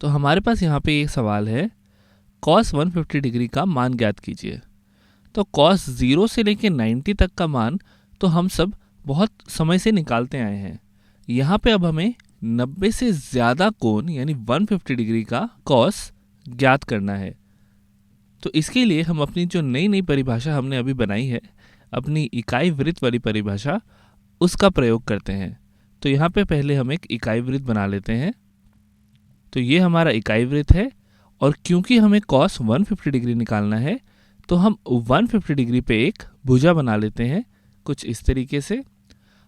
तो हमारे पास यहाँ पे एक सवाल है, cos 150 डिग्री का मान ज्ञात कीजिए। तो cos 0 से लेकर 90 तक का मान तो हम सब बहुत समय से निकालते आए हैं। यहाँ पे अब हमें 90 से ज़्यादा कोण यानी 150 डिग्री का cos ज्ञात करना है। तो इसके लिए हम अपनी जो नई नई परिभाषा हमने अभी बनाई है, अपनी इकाई वृत्त वाली परिभाषा, उसका प्रयोग करते हैं। तो यहाँ पे पहले हम एक इकाई वृत्त बना लेते हैं। तो ये हमारा इकाई वृत्त है और क्योंकि हमें cos 150 डिग्री निकालना है तो हम 150 डिग्री पे एक भुजा बना लेते हैं कुछ इस तरीके से।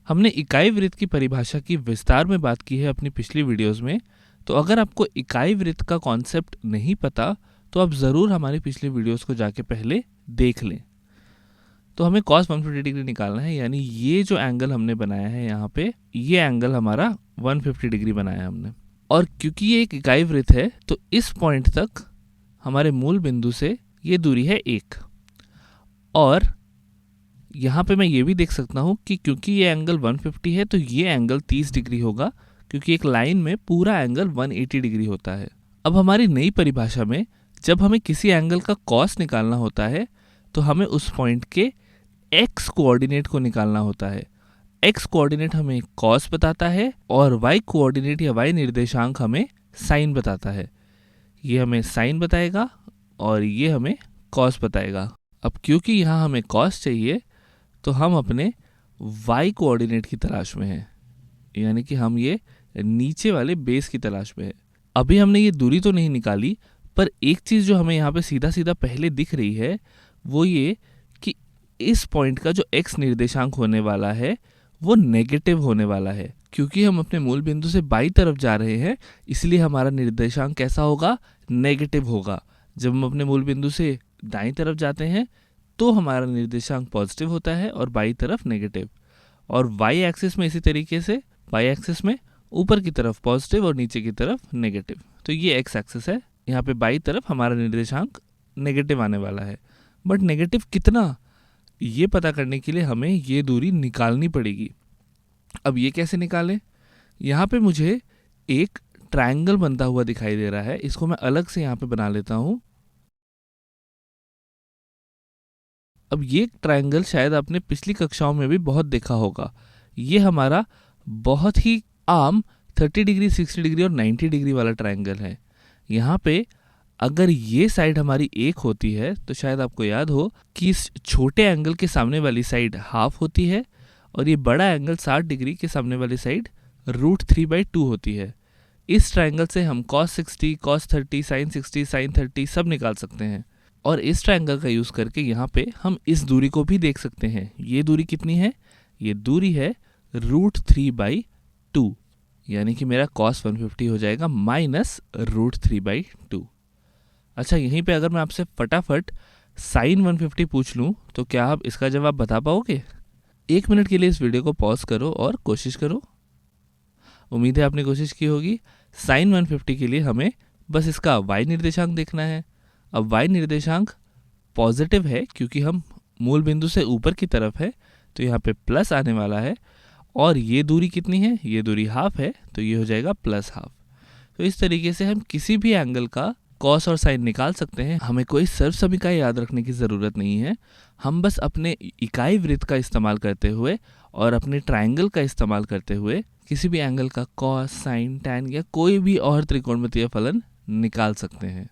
हमने इकाई वृत्त की परिभाषा की विस्तार में बात की है अपनी पिछली वीडियोस में, तो अगर आपको इकाई वृत्त का कॉन्सेप्ट नहीं पता तो आप ज़रूर हमारी पिछली वीडियोस को जाके पहले देख लें। तो हमें cos 150 डिग्री निकालना है, यानी ये जो एंगल हमने बनाया है यहाँ पे, ये एंगल हमारा 150 डिग्री बनाया हमने। और क्योंकि ये एक इकाई वृत्त है तो इस पॉइंट तक हमारे मूल बिंदु से ये दूरी है 1। और यहाँ पे मैं ये भी देख सकता हूँ कि क्योंकि ये एंगल 150 है तो ये एंगल 30 डिग्री होगा, क्योंकि एक लाइन में पूरा एंगल 180 डिग्री होता है। अब हमारी नई परिभाषा में जब हमें किसी एंगल का कॉस निकालना होता है तो हमें उस पॉइंट के एक्स कोऑर्डिनेट को निकालना होता है। एक्स कोऑर्डिनेट हमें कॉस बताता है और वाई कोऑर्डिनेट या वाई निर्देशांक हमें साइन बताता है। ये हमें साइन बताएगा और ये हमें कॉस बताएगा। अब क्योंकि यहाँ हमें कॉस चाहिए तो हम अपने वाई कोऑर्डिनेट की तलाश में हैं, यानी कि हम ये नीचे वाले बेस की तलाश में हैं। अभी हमने ये दूरी तो नहीं निकाली, पर एक चीज़ जो हमें यहाँ पे सीधा सीधा पहले दिख रही है वो ये कि इस पॉइंट का जो एक्स निर्देशांक होने वाला है वो नेगेटिव होने वाला है। क्योंकि हम अपने मूल बिंदु से बाई तरफ जा रहे हैं इसलिए हमारा निर्देशांक कैसा होगा, नेगेटिव होगा। जब हम अपने मूल बिंदु से दाईं तरफ जाते हैं तो हमारा निर्देशांक पॉजिटिव होता है और बाई तरफ नेगेटिव। और वाई एक्सिस में इसी तरीके से, वाई एक्सिस में ऊपर की तरफ पॉजिटिव और नीचे की तरफ नेगेटिव। तो ये एक्स एक्सिस है, यहाँ पे बाई तरफ हमारा निर्देशांक नेगेटिव आने वाला है। बट नेगेटिव कितना, ये पता करने के लिए हमें ये दूरी निकालनी पड़ेगी। अब ये कैसे निकालें? यहाँ पे मुझे एक ट्रायंगल बनता हुआ दिखाई दे रहा है, इसको मैं अलग से यहाँ पे बना लेता हूँ। अब ये ट्रायंगल शायद आपने पिछली कक्षाओं में भी बहुत देखा होगा। ये हमारा बहुत ही आम 30 डिग्री, 60 डिग्री और 90 डिग्री वाला ट्रायंगल है। यहाँ पे अगर ये साइड हमारी 1 होती है तो शायद आपको याद हो कि इस छोटे एंगल के सामने वाली साइड हाफ होती है और ये बड़ा एंगल 60 डिग्री के सामने वाली साइड √3/2 होती है। इस ट्रायंगल से हम cos 60, cos 30, sin 60, sin 30 सब निकाल सकते हैं। और इस ट्रायंगल का यूज़ करके यहाँ पे हम इस दूरी को भी देख सकते हैं। ये दूरी कितनी है? ये दूरी है √3/2, यानी कि मेरा cos 150 हो जाएगा -√3/2। अच्छा, यहीं पे अगर मैं आपसे फटाफट sin 150 पूछ लूँ तो क्या आप इसका जवाब बता पाओगे? 1 मिनट के लिए इस वीडियो को पॉज करो और कोशिश करो। उम्मीद है आपने कोशिश की होगी। sin 150 के लिए हमें बस इसका y निर्देशांक देखना है। अब y निर्देशांक पॉजिटिव है क्योंकि हम मूल बिंदु से ऊपर की तरफ है तो यहाँ पे प्लस आने वाला है। और ये दूरी कितनी है? ये दूरी हाफ है तो ये हो जाएगा +½ तो इस तरीके से हम किसी भी एंगल का कॉस और साइन निकाल सकते हैं। हमें कोई सर्व समीकरण याद रखने की ज़रूरत नहीं है। हम बस अपने इकाई वृत्त का इस्तेमाल करते हुए और अपने ट्रायंगल का इस्तेमाल करते हुए किसी भी एंगल का कॉस, साइन, टैन या कोई भी और त्रिकोणमितीय फलन निकाल सकते हैं।